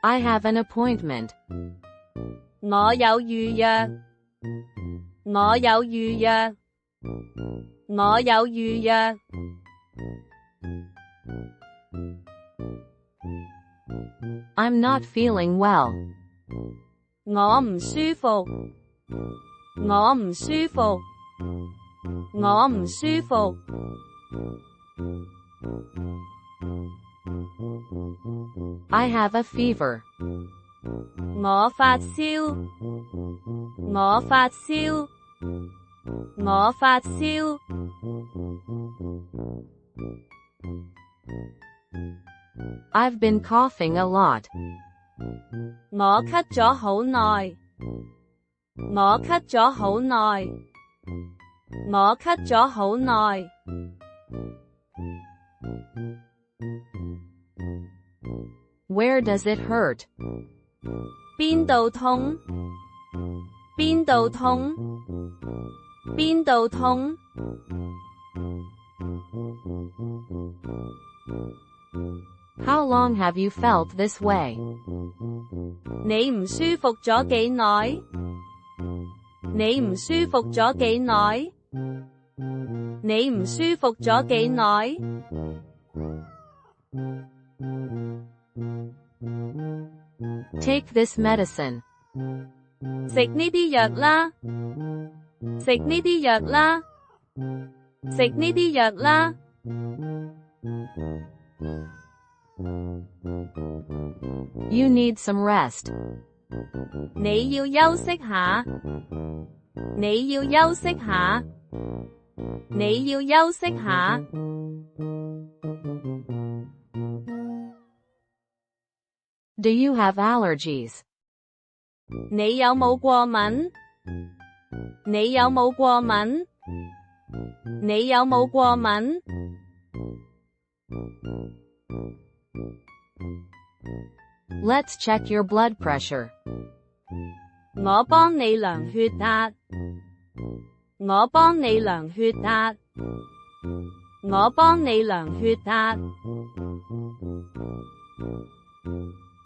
I have an appointment. 我有預約。我有預約。我有預約。I'm not feeling well. 我唔舒服。我唔舒服。我唔舒服。I have a fever. 我發燒。我發燒。我發燒。I've been coughing a lot. 我咳咗好耐。我咳咗好耐。我咳咗好耐。Where does it hurt? 邊度痛？邊度痛？邊度痛？How long have you felt this way? 你唔舒服咗幾耐？你唔舒服咗幾耐？你唔舒服咗幾耐？ Take this medicine. 食呢啲藥啦。食呢啲藥啦。食呢啲藥啦。You need some rest. 你要休息下。你要休息下。你要休息下。Do you have allergies? 你有冇過敏？你有冇過敏？你有冇過敏？ Let's check your blood pressure. 我幫你量血壓。我幫你量血壓。我幫你量血壓。